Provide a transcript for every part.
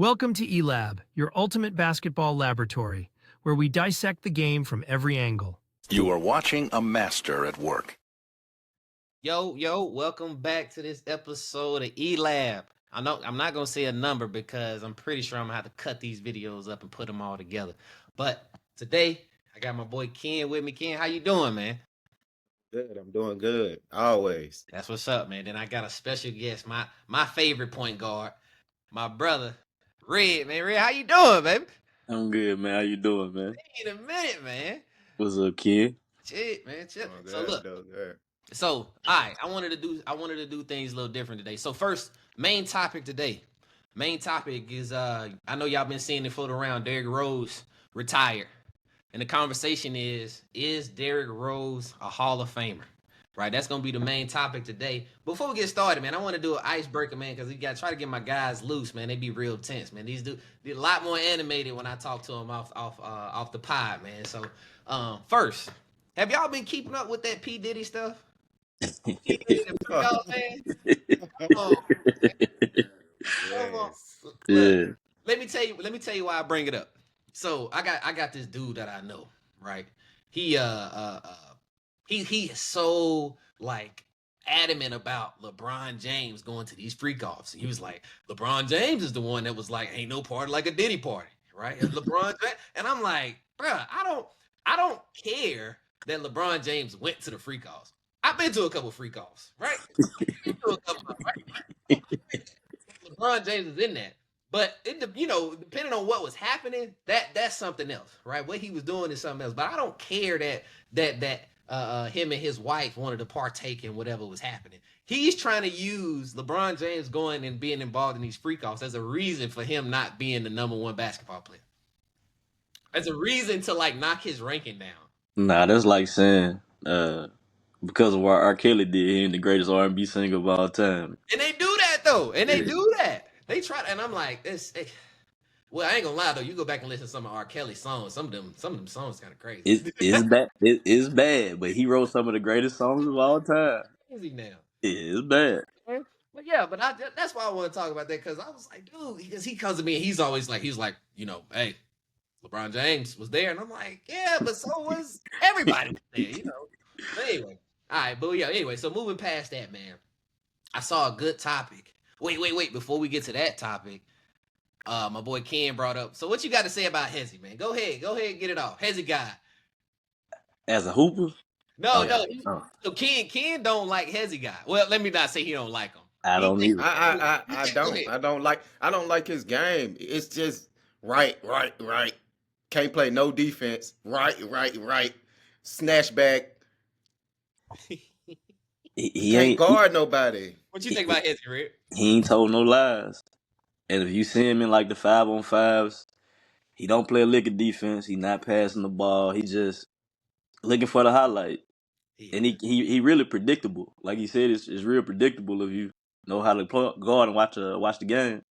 Welcome to eLab, your ultimate basketball laboratory, where we dissect the game from every angle. You are watching a master at work. Yo, welcome back to this episode of eLab. I know I'm not gonna say a number because I'm pretty sure I'm gonna have to cut these videos up and put them all together. But today I got my boy Ken with me. Ken, how you doing, man? Good, I'm doing good. Always. That's what's up, man. Then I got a special guest, my favorite point guard, my brother, Red, man. Red, how you doing, baby? I'm good, man. How you doing, man? In a minute, man. What's up, kid? Shit, man. Shit. Doing So good, look. doing good. So, all right, I wanted to do things a little different today. So first, main topic today. Main topic is I know y'all been seeing it float around. Derrick Rose retired. And the conversation is Derrick Rose a Hall of Famer? Right? That's gonna be the main topic today. Before we get started, man, I want to do an icebreaker, man, because we gotta try to get my guys loose, man. They be real tense, man. These dudes be a lot more animated when I talk to them off the pod, man. So first, have y'all been keeping up with that P. Diddy stuff? Man. Come on. Yes. Look, Yeah. let me tell you why I bring it up. So I got this dude that I know, right? He is so like adamant about LeBron James going to these freak-offs. He was like, LeBron James is the one that was like, ain't no party like a Diddy party, right? And LeBron James, and I'm like, bruh, I don't care that LeBron James went to the freak-offs. I've been to a couple freak-offs, right? Right? LeBron James is in that. But depending on what was happening, that's something else, right? What he was doing is something else. But I don't care that him and his wife wanted to partake in whatever was happening. He's trying to use LeBron James going and being involved in these freak-offs as a reason for him not being the number one basketball player. As a reason to like knock his ranking down. Nah, that's like saying because of what R. Kelly did, he ain't the greatest R&B singer of all time. And they do that though. And they do that. They try, and I'm like, well, I ain't gonna lie though. You go back and listen to some of R. Kelly's songs. Some of them songs kind of crazy. It's bad. It's bad, but he wrote some of the greatest songs of all time. Crazy now. It's bad. But yeah, that's why I want to talk about that, because I was like, dude, because he comes to me and he's always like, hey, LeBron James was there, and I'm like, yeah, but so was everybody there, But anyway, all right, but yeah, anyway, so moving past that, man, I saw a good topic. Wait, before we get to that topic, my boy Ken brought up. So what you got to say about Hezi, man? Go ahead, get it off. Hezi God. As a hooper? No. So Ken don't like Hezi God. Well, let me not say he don't like him. I don't either. I don't like his game. It's just right. Can't play no defense. Right. Snatch back. He Can't ain't guard nobody. What you think about Hezi, Rick? He ain't told no lies. And if you see him in like the 5-on-5s, he don't play a lick of defense. He not passing the ball. He just looking for the highlight. Yeah. And he really predictable. Like he said, it's real predictable if you know how to guard and watch the game.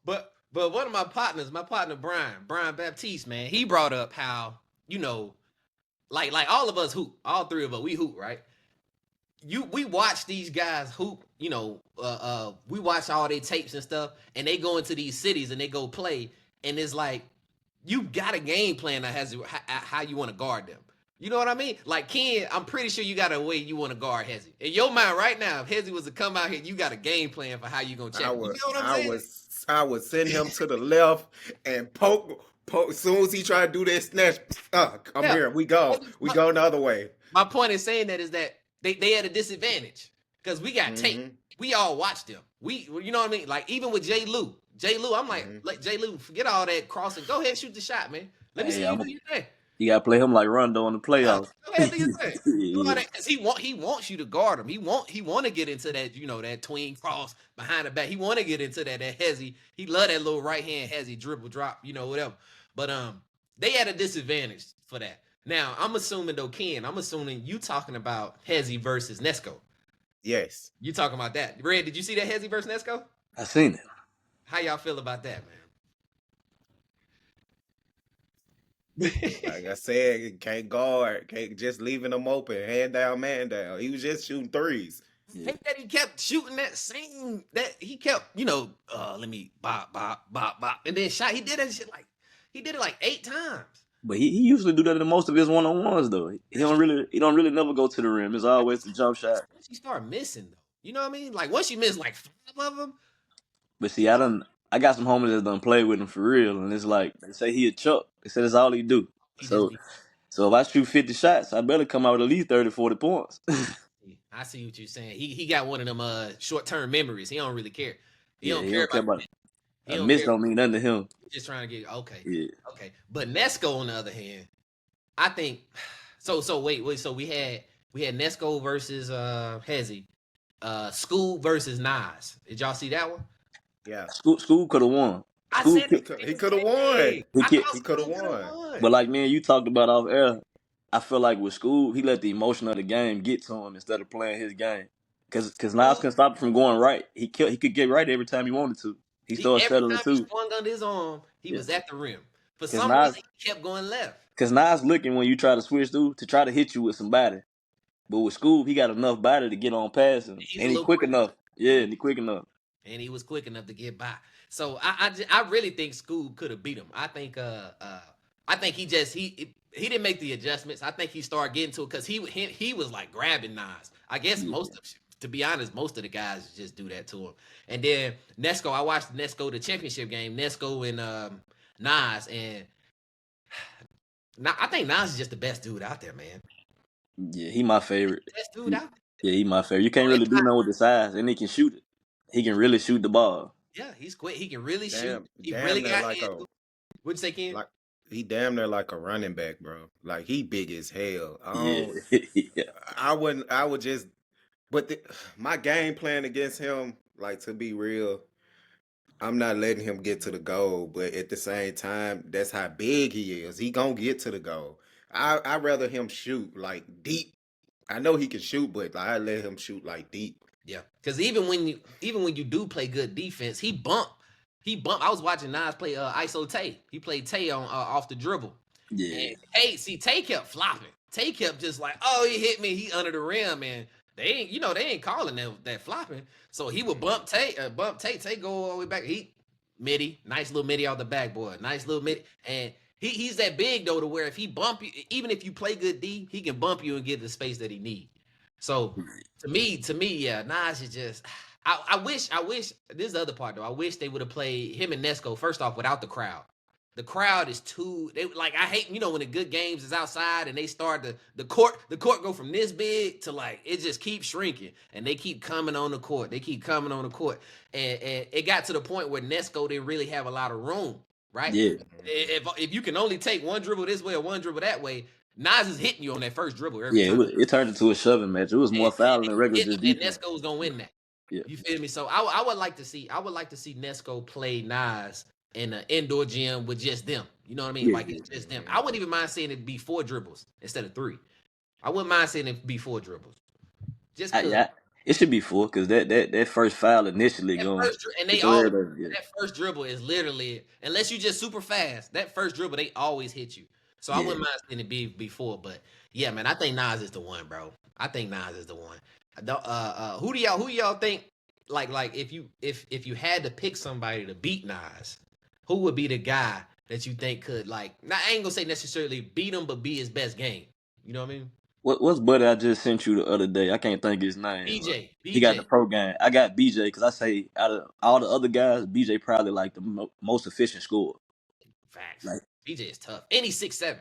But one of my partner Brian Baptiste, man, he brought up how, like all of us hoop, all three of us, we hoop, right? We watch these guys hoop, we watch all their tapes and stuff, and they go into these cities and they go play, and it's like, you got a game plan that has how you want to guard them. You know what I mean? Like Ken, I'm pretty sure you got a way you want to guard Hezi. In your mind right now, if Hezi was to come out here, you got a game plan for how you gonna check him. You know what I'm saying? I would send him to the left and poke. As soon as he try to do that snatch, come here. We go the other way. My point in saying that is that they at a disadvantage because we got tape. We all watched them. You know what I mean? Like even with J. Lou, I'm like, let J. Lou forget all that crossing. Go ahead and shoot the shot, man. Let me see you do your thing. You gotta play him like Rondo in the playoffs. Go ahead, do your thing. Because he wants you to guard him. He want to get into that, that tween cross behind the back. He want to get into that Hezi. He love that little right hand Hezi dribble drop, whatever. But they at a disadvantage for that. Now I'm assuming though, Ken, you talking about Hezi versus Nesco. Yes. You talking about that? Red, did you see that Hezi versus Nesco? I seen it. How y'all feel about that, man? Like I said, can't guard, can't just leaving them open, hand down, man down. He was just shooting threes. hate that he kept shooting that same that he kept, let me bop, bop, bop, bop, and then shot. He did that shit he did it like 8 times. But he usually do that in most of his one-on-ones though. He don't really never go to the rim. It's always the jump shot. Once you start missing though, you know what I mean? Like once you miss like 5 of them. But see, I got some homies that done play with him for real, and it's like they say he a chuck. They said that's all he do. So if I shoot 50 shots, I better come out with at least 30, 40 points. I see what you're saying. He got one of them short-term memories. He don't really care. He don't care about it. A miss don't mean nothing to him. He's just trying to get okay. Yeah. Okay. But Nesco on the other hand, I think so wait, so we had Nesco versus Hezi, Skoob versus Nas. Did y'all see that one? Yeah. Skoob could have won. He could have won. He could have won. But like me and you talked about off air, I feel like with Skoob, he let the emotion of the game get to him instead of playing his game. Because Nas can stop him from going right. He could get right every time he wanted to. He started settling too. Every time he swung under his arm, he was at the rim. For some reason, he kept going left. Because Nas looking when you try to switch through to try to hit you with somebody. But with Skoob, he got enough body to get on past him. And he's quick enough. Yeah, and he's quick enough. And he was quick enough to get by. So I really think Skoob could have beat him. I think he didn't make the adjustments. I think he started getting to it because he was like grabbing Nas. I guess to be honest, most of the guys just do that to him. And then Nesco, I watched Nesco the championship game, Nesco and Nas, and I think Nas is just the best dude out there, man. Yeah, he my favorite. Best dude out there. Yeah, he my favorite. You can't really do nothing with the size, and he can shoot it. He can really shoot the ball. Yeah, he's quick. He can really shoot. He damn really got like What'd you say, Ken? Like he damn near like a running back, bro. Like he big as hell. Yeah. I would just. But my game plan against him, like to be real, I'm not letting him get to the goal. But at the same time, that's how big he is. He gonna get to the goal. I'd rather him shoot like deep. I know he can shoot, but I let him shoot like deep. Yeah, because even when you do play good defense, he bump. I was watching Nas play ISO Tay. He played Tay on off the dribble. Yeah. And Tay kept flopping. Tay kept just like, oh, he hit me. He under the rim, and they ain't calling that flopping. So he would bump Tay. Tay go all the way back. He midi, nice little midi out the backboard, nice little midi, and he's that big though to where if he bump you, even if you play good D, he can bump you and get the space that he need. So to me, yeah, Nas is just. I wish this is the other part though. I wish they would have played him and Nesco first off without the crowd. The crowd is too. I hate when the good games is outside and they start the court go from this big to like it just keeps shrinking and they keep coming on the court. And it got to the point where Nesco didn't really have a lot of room, right? Yeah. If you can only take one dribble this way or one dribble that way. Nas is hitting you on that first dribble every time. It turned into a shoving match. It was more fouling than regular. And Nesco was gonna win that. Yeah. You feel me? So I would like to see Nesco play Nas in an indoor gym with just them. You know what I mean? It's just them. I wouldn't even mind seeing it be 4 dribbles instead of 3. I wouldn't mind seeing it be 4 dribbles. Just it should be 4 because that first foul initially going. That first dribble is literally unless you just super fast. That first dribble they always hit you. So I wouldn't mind seeing it be before, but yeah, man, I think Nas is the one, bro. I think Nas is the one. Who do y'all think? Like if you had to pick somebody to beat Nas, who would be the guy that you think could I ain't gonna say necessarily beat him, but be his best game. You know what I mean? What's buddy I just sent you the other day? I can't think his name. BJ. He got the pro game. I got BJ because I say out of all the other guys, BJ probably like the most efficient scorer. Facts. BJ is tough, and he's 6'7".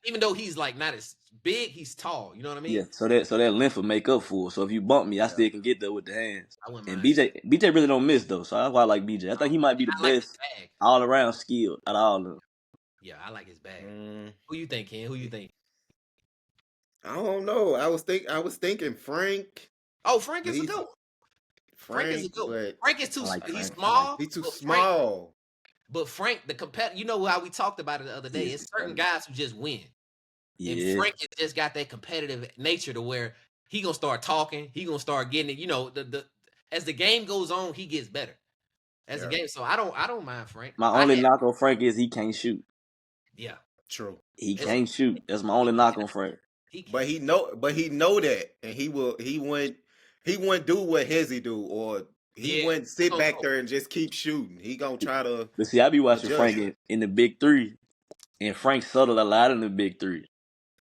Even though he's not as big, he's tall. You know what I mean? Yeah. So that length will make up for it. So if you bump me, I still can get there with the hands. And BJ really don't miss though. So that's why I like BJ. I think he might be the best all around skilled out of all of them. Yeah, I like his bag. Who you think, Ken? Who you think? I don't know. I was thinking Frank. Oh, Frank is a good one. Frank is a good one. Frank is too. He's small. He's too small. But Frank, the competitor, you know how we talked about it the other day. It's certain guys who just win. Yeah. And Frank has just got that competitive nature to where he gonna start talking. He gonna start getting it. As the game goes on, he gets better. The game. So I don't mind Frank. My only knock on Frank is he can't shoot. Yeah, true. He can't shoot. That's my only knock on Frank. But he know that, and he went. he wouldn't do what Hezi do, or he Yeah, wouldn't sit back there and just keep shooting. He gonna try to But see, I be watching adjust. Frank in the big three, and Frank settled a lot in the big three.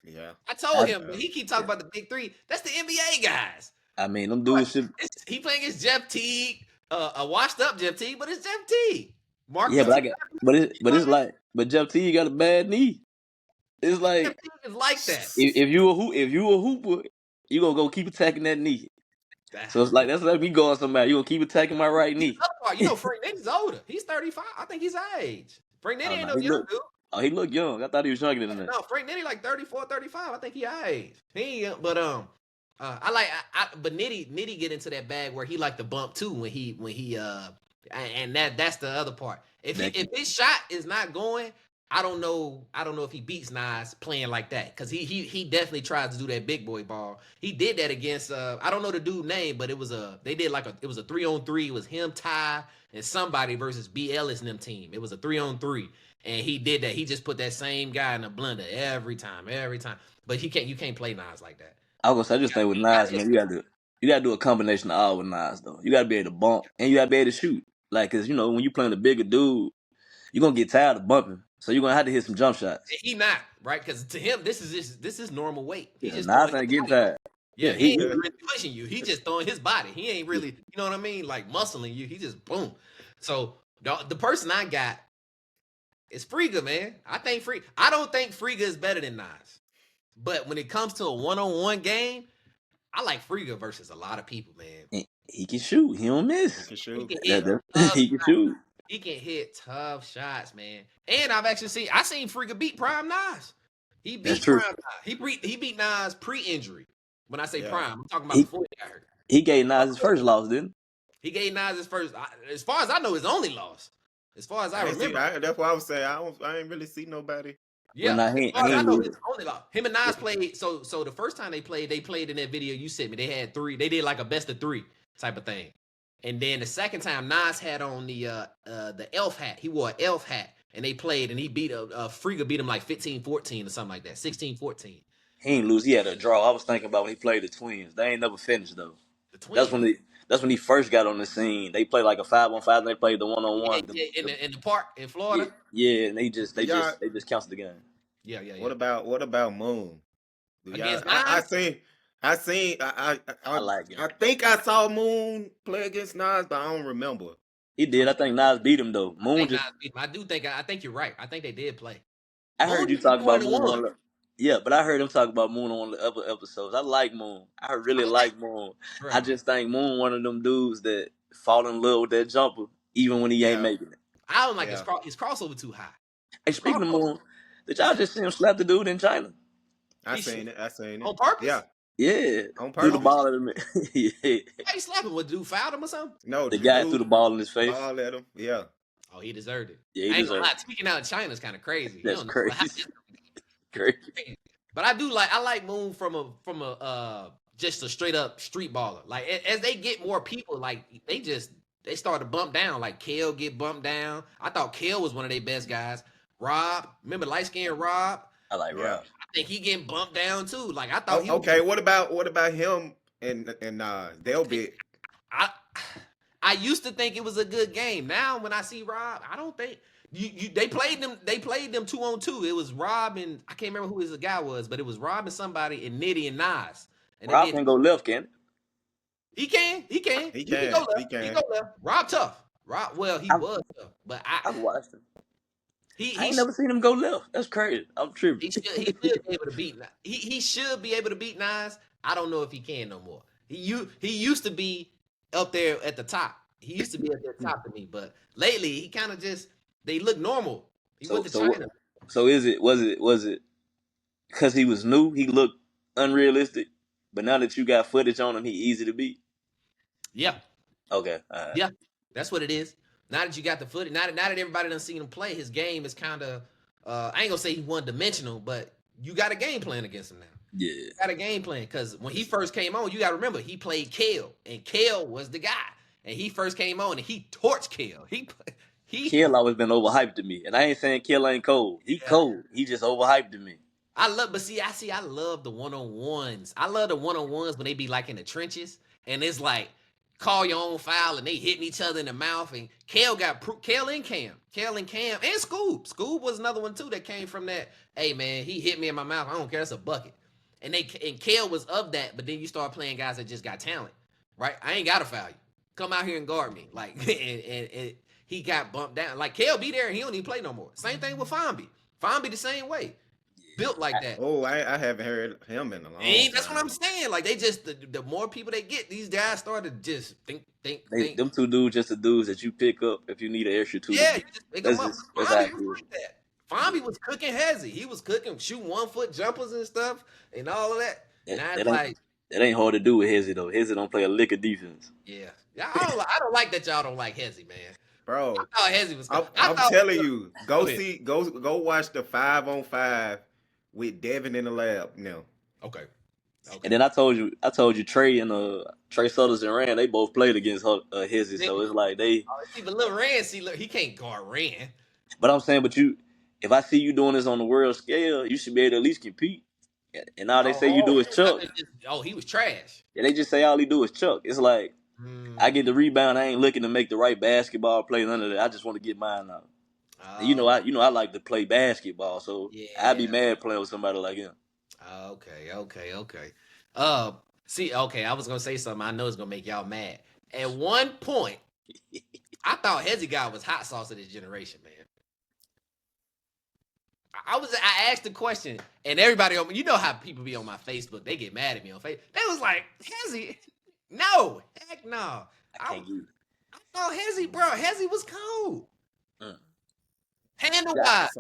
Yeah. I told him, but he keep talking about the big three. That's the NBA guys. I mean, them dudes should. He playing against Jeff Teague, a washed up Jeff Teague, but it's Jeff Teague. Yeah, Marcus, but it's like, but Jeff T got a bad knee. It's like Jeff Teague is like that. if you a hooper, you gonna go keep attacking that knee. So it's like that's like me going somebody. You gonna keep attacking my right knee. You know, Frank Nitty's older. He's 35. I think he's our age. Frank Nitty ain't no young dude. Oh, he look young. I thought he was younger than that. No, Frank Nitty like 34, 35. I think he our age. He ain't, but but Nitty get into that bag where he like to bump too when he and that's the other part. If his shot is not going, I don't know if he beats Nas playing like that, because he definitely tries to do that big boy ball. He did that against I don't know the dude name, but it was a 3-on-3. It was him, Ty, and somebody versus B. Ellis and them team. It was a 3-on-3, and he did that. He just put that same guy in a blender every time. But you can't play Nas like that. I was gonna say, I just think with Nas, man, you gotta do a combination of all with Nas though. You gotta be able to bump and you gotta be able to shoot. Like, cause when you playing a bigger dude, you're gonna get tired of bumping. So you're gonna have to hit some jump shots. He not, right? Because to him, this is normal weight. He just Nas ain't getting tired. Yeah, he ain't really pushing you. He just throwing his body. He ain't really, you know what I mean? Like muscling you. He just boom. So the person I got is Friga, man. I don't think Friga is better than Nas. But when it comes to a one-on-one game, I like Friga versus a lot of people, man. He can shoot. He don't miss. He can shoot. He can shoot. He can hit tough shots, man. And I've actually seen Friga beat Prime Nas. He beat Prime Nas. He beat Nas pre-injury. When I say prime, I'm talking about before he got hurt. He gave Nas his first loss, didn't he? Gave Nas his first. As far as I know, his only loss. As far as I remember. That's what I was saying. I ain't really see nobody. Yeah, as far as I know, his only loss. Him and Nas played. So the first time they played in that video you sent me. They had 3. They did like a best of 3 type of thing. And then the second time, Nas had on the elf hat. He wore an elf hat, and they played, and he beat Friga beat him like 15-14 or something like that, 16-14. He ain't lose. He had a draw. I was thinking about when he played the Twins. They ain't never finished though. The Twins. That's when he first got on the scene. They played like a 5-on-5. And they played the 1-on-1. In the park in Florida. Yeah, and they just canceled the game. Yeah. What about Moon? Against Nas? I think I saw Moon play against Nas, but I don't remember. He did. I think Nas beat him though. Moon just. I think you're right. I think they did play. I heard you talk about Moon. Yeah, but I heard him talk about Moon on the other episodes. I like Moon. I really like Moon. Right. I just think Moon one of them dudes that fall in love with that jumper even when he ain't making it. I don't like his crossover too high. Hey, speaking of Moon, did y'all just see him slap the dude in China? I seen it. On purpose? Yeah. On purpose. Threw the ball at him. Yeah. How you slapping? What, dude fouled him or something? No, the guy threw the ball in his face. Ball at him. Yeah. Oh, he deserved it. Yeah, he deserved it. Speaking out of China is kind of crazy. That's crazy. Crazy. But I like Moon from a just a straight up street baller. Like as they get more people, like they start to bump down. Like Kale get bumped down. I thought Kale was one of their best guys. Rob, remember light skinned Rob? I like Rob. I think he getting bumped down too. Like I thought. What about him and they'll be. I used to think it was a good game. Now when I see Rob, I don't think. They played them 2-on-2. It was Rob and I can't remember who his guy was, but it was Rob and somebody and Nitty and Nas. And Rob can go left, can he? He can go left. He can go left. Rob tough. Rob, well, he was tough, but I've watched him. I ain't never seen him go left. That's crazy. I'm tripping. He should be able to beat. He should be able to beat Nas. I don't know if he can no more. He used to be up there at the top. He used to be at the top to me, but lately he kind of just. They look normal. He went to China. So was it because he was new, he looked unrealistic, but now that you got footage on him, he easy to beat? Yeah. Okay. Yeah, that's what it is. Now that you got the footage, now that everybody done seen him play, his game is kind of, I ain't gonna say he's one-dimensional, but you got a game plan against him now. Yeah. You got a game plan, because when he first came on, you got to remember, he played Kale, and Kale was the guy. And he first came on, and he torched Kale. Kill always been overhyped to me, and I ain't saying Kill ain't cold. He cold. He just overhyped to me. I love the one-on-ones. I love the one-on-ones when they be like in the trenches and it's like call your own foul, and they hitting each other in the mouth. And Kel and Cam, and Skoob. Skoob was another one too that came from that. Hey man, he hit me in my mouth. I don't care. It's a bucket. And Kel was of that, but then you start playing guys that just got talent, right? I ain't gotta foul you. Come out here and guard me, like, and he got bumped down. Like Kel be there, and he don't even play no more. Same thing with Fonby. Fonby the same way, built like that. Oh, I haven't heard him in a long time. That's what I'm saying. Like they just the more people they get, these guys start to just think. Them two dudes just the dudes that you pick up if you need an extra two. Yeah, you just pick them up. That's Fonby accurate. was like that. Fonby was cooking Hezi. He was cooking, shooting 1 foot jumpers and stuff, and all of that. That ain't hard to do with Hezi though. Hezi don't play a lick of defense. Yeah, I don't like that y'all don't like Hezi, man. Bro, I thought Hezi was. I'm telling you, go watch the 5-on-5 with Devin in the lab now. Okay. And then I told you Trey and Trey Sutters and Rand, they both played against Hezi, so it's like they. See, but little Rand, he can't guard Rand. But I'm saying, if I see you doing this on the world scale, you should be able to at least compete. And now they say you do is Chuck. He was trash. Yeah, they just say all he do is Chuck. It's like I get the rebound. I ain't looking to make the right basketball play. None of that. I just want to get mine out. I like to play basketball, so I'd be mad playing with somebody like him. Okay. I was gonna say something. I know it's gonna make y'all mad. At one point, I thought Hezi God was hot sauce of this generation, man. I asked the question, and everybody you know how people be on my Facebook, they get mad at me on Facebook. They was like, Hezi, no, heck no. I thought Hezi, bro. Hezi was cold. Handle the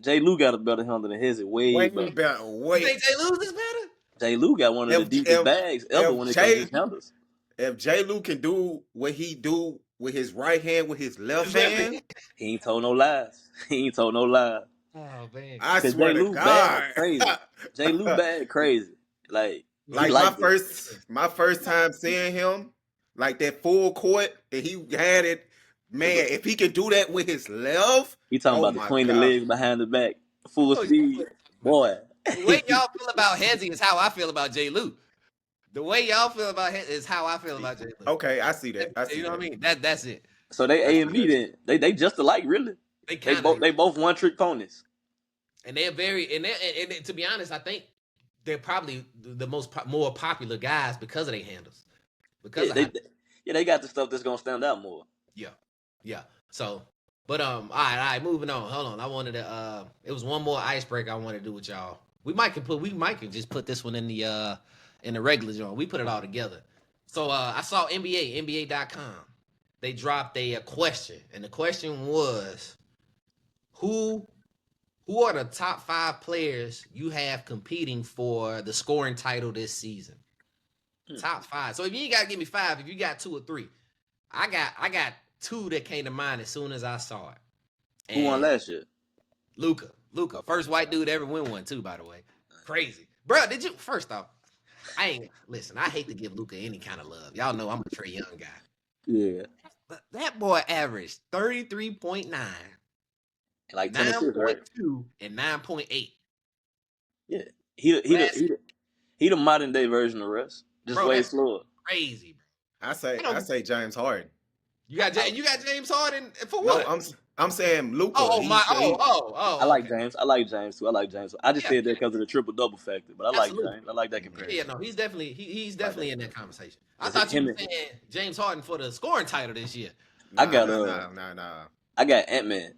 J. Lou got a better handle than Hezi. Way better. You think J. Lou's is better? J. Lou got one of the deepest bags ever when it comes to his handles. If J. Lou can do what he do with his right hand, with his left hand, he ain't told no lies. Oh man, I swear to God, J. Lou bad crazy. Like my first time seeing him, like that full court that he had it. Man, if he can do that with his left, he talking about the queen of legs behind the back, full speed, boy. The way y'all feel about Hezi is how I feel about J. Lou. The way y'all feel about Hezi is how I feel about J. Lou. Okay, I see that. You know what I mean? That's it. So they A and B then. They just alike, really. They both one trick ponies. And they're and to be honest, I think they're probably the more popular guys because of their handles. They got the stuff that's gonna stand out more. Yeah. So, but all right, moving on. Hold on. I wanted to it was one more icebreaker I wanted to do with y'all. We might can just put this one in the regular zone. We put it all together. So I saw NBA.com. They dropped a question, and the question was, who are the top 5 players you have competing for the scoring title this season? Top 5. So if you ain't gotta give me 5, if you got 2 or 3, I got 2 that came to mind as soon as I saw it. And who won last year? Luka. First white dude to ever win one too, by the way. Crazy. Bro, first off, I hate to give Luka any kind of love. Y'all know I'm a Trae Young guy. Yeah. But that boy averaged 33.9, like 9.2, and 9.8. Yeah. He the modern day version of Russ. Just way slower. Crazy, bro. I say James Harden. You got James Harden for what? No, I'm saying Luka. I like James. I like James too. I just said that because of the triple double factor, but I like James. I like that comparison. Yeah, no, he's definitely in that conversation. I thought you were saying James Harden for the scoring title this year. I got Ant-Man. I got Ant-Man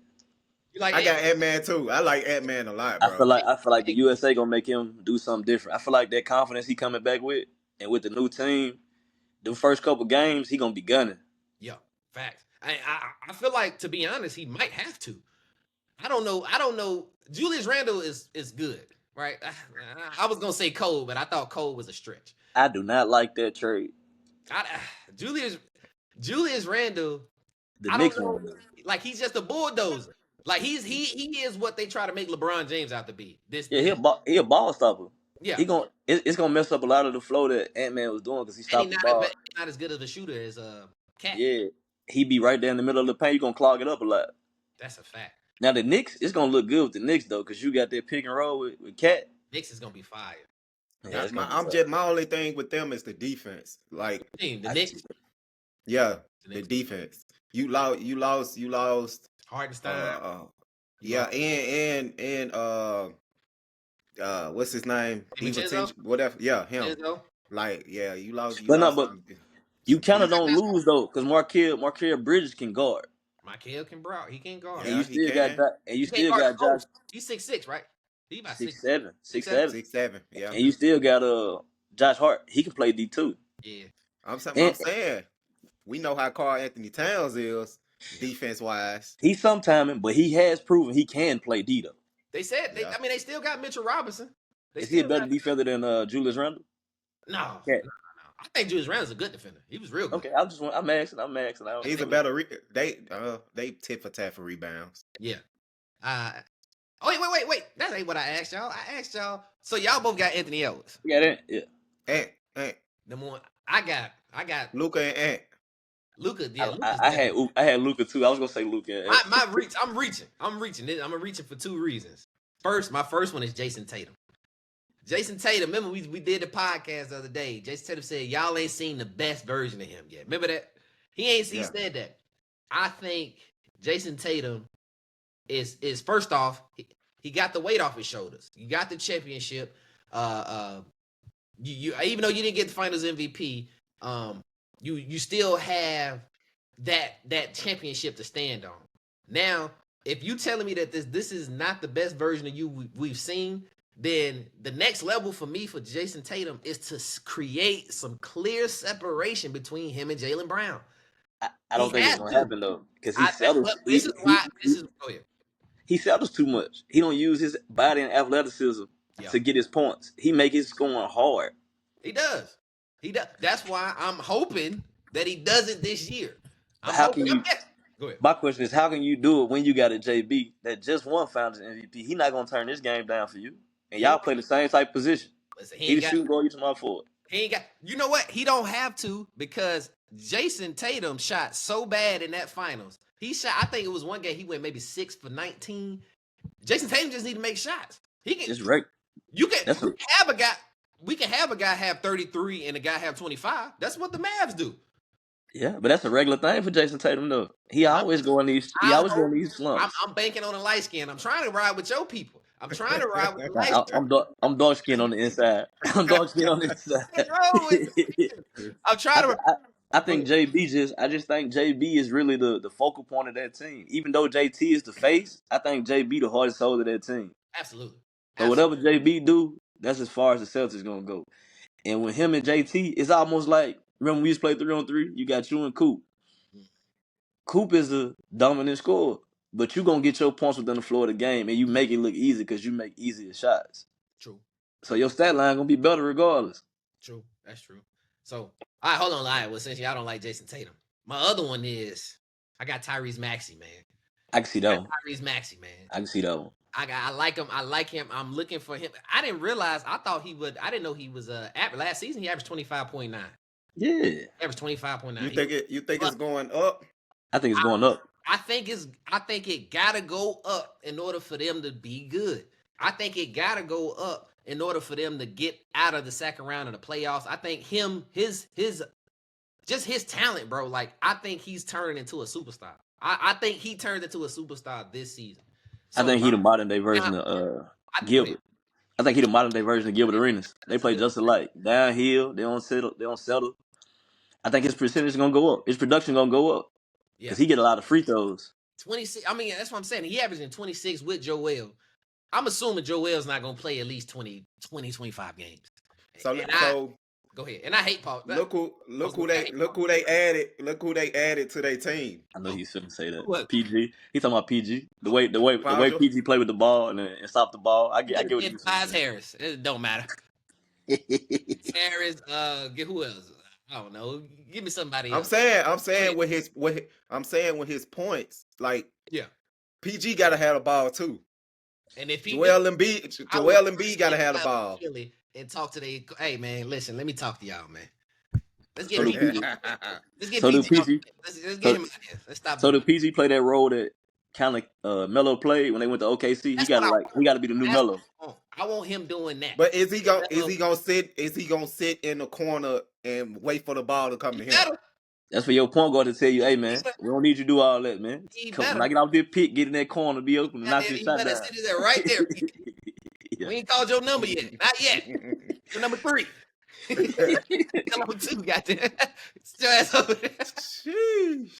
too. I like Ant-Man a lot, bro. I feel like the USA gonna make him do something different. I feel like that confidence he coming back with, and with the new team, the first couple games he gonna be gunning. Yeah, facts. I feel like, to be honest, he might have to. I don't know. Julius Randle is good, right? I was gonna say Cole, but I thought Cole was a stretch. I do not like that trade. Julius Randle. The Knicks one. Like, he's just a bulldozer. Like, he is what they try to make LeBron James out to be. He a ball stopper. Yeah, it's gonna mess up a lot of the flow that Ant-Man was doing because he stopped the ball. He's not as good of a shooter as Cat. Yeah, he be right there in the middle of the paint. You gonna clog it up a lot. That's a fact. Now the Knicks, it's gonna look good with the Knicks though, because you got that pick and roll with Cat. Knicks is gonna be fire. Yeah, it's gonna be I'm tough. just my only thing with them is the defense. Like, The I Knicks. yeah, The the Knicks. defense. You lost. Hardenstein. You Yeah, lost and what's his name? DiVincenzo. Whatever. Yeah, him. Vincenzo. Like, yeah, you But no, lost but some. you kind of Decent. don't lose though, because Markelle Bridges can guard, Michael can bro. He can't guard. and you Yeah, he still got can. He can't guard the Josh post. He's 6'6", right? He about 6'7", 6'7". 6'7", 6'7". Yeah. and you still got Josh Hart. He can play D2, Yeah. I'm and saying we know how Karl Anthony Towns is defense wise. he's sometiming, but he has proven he can play D though. They said Yeah. they still got Mitchell Robinson. They Is he a still better got defender than Julius Randle? no. Yeah. I think Julius Randle's a good defender. He was real good. Okay, I'm asking. I don't He's a better. They tit for tat for rebounds. Yeah. Wait. That ain't what I asked y'all. I asked y'all. So y'all both got Anthony Edwards. Yeah, that, yeah. Ant. The one I got Luka and Ant. Luka. Yeah, I had Luka too. I was gonna say Luka. my reach. I'm reaching. I'm reaching for two reasons. First, my first one is Jason Tatum. Jason Tatum. Remember we did the podcast the other day. Jason Tatum said y'all ain't seen the best version of him yet. Remember that? He said that. I think Jason Tatum is first off, he got the weight off his shoulders. You got the championship. You even though you didn't get the Finals MVP, you still have that championship to stand on. Now, if you telling me that this is not the best version of you we've seen, then the next level for me for Jason Tatum is to create some clear separation between him and Jaylen Brown. I don't think it's gonna happen though, because he settles. Go ahead. He settles too much. He don't use his body and athleticism to get his points. He make his scoring hard. He does. That's why I'm hoping that he does it this year. Go ahead. My question is, how can you do it when you got a JB that just won Finals MVP? He not gonna turn this game down for you, and y'all play the same type of position. Listen, he the shooting guard, you tomorrow for it. He ain't got. You know what? He don't have to, because Jason Tatum shot so bad in that Finals. He shot. I think it was one game he went maybe 6 for 19. Jason Tatum just need to make shots. He can. It's right. You can have a guy. We can have a guy have 33 and a guy have 25. That's what the Mavs do. Yeah, but that's a regular thing for Jason Tatum though. He always going these slumps. I'm banking on a light skin. I'm trying to ride with your people. I'm trying to ride with the light skin. I'm dark skin on the inside. I'm dark skin on the inside. I'm trying to. I think I just think JB is really the focal point of that team. Even though JT is the face, I think JB the hardest soul of that team. Absolutely. So whatever JB do, that's as far as the Celtics gonna go. And with him and JT, it's almost like, remember we used to play 3-on-3? You got you and Coop. Coop is the dominant scorer, but you gonna get your points within the floor of the game, and you make it look easy because you make easier shots. True. So your stat line gonna be better regardless. True. That's true. So, all right, hold on. All right, well, since y'all don't like Jason Tatum, my other one is I got Tyrese Maxey, man. I can see that one. Tyrese Maxey, man. I can see that one. I like him. I'm looking for him. I didn't realize. I didn't know he was last season he averaged 25.9. Yeah. Averaged 25.9. You think it's going up? I think it's going up. I think it gotta go up in order for them to be good. I think it gotta go up in order for them to get out of the second round of the playoffs. I think his talent, bro. Like, I think he's turning into a superstar. I think he turned into a superstar this season. So, I think he the modern day version of Gilbert. I think he the modern day version of Gilbert Arenas. They play just alike. Downhill, they don't settle. I think his percentage is gonna go up. His production gonna go up. Because he get a lot of free throws. 26. I mean, that's what I'm saying. He averaging 26 with Joel. I'm assuming Joel's not gonna play at least 20, 25 games. So go ahead. And I hate Paul. Look who they added to their team. I know he shouldn't say that. What? PG. He talking about PG. The way PG play with the ball and stop the ball. I get what you saying. Harris. It don't matter. Harris. Get who else? I don't know. Give me somebody else. I'm saying with his points, like, yeah, PG gotta have a ball too. And if Joel Embiid gotta have the ball. And talk to hey man, listen, let me talk to y'all, man. Let's So get do PG. Let's get him out here. Let's stop. So do PG play that role that kind of Melo played when they went to OKC? He got to be the new Melo. I want him doing that. But is he gonna sit in the corner and wait for the ball to come to him? Better. That's for your point guard to tell you, hey man, we don't need you to do all that, man. He Come, when better. I get out this pick, get in that corner, be open, and knock your He shot better down. sit there right there. Yeah. We ain't called your number yet. Not yet. You're number 3. You're number 2, goddamn. Sit your ass over there.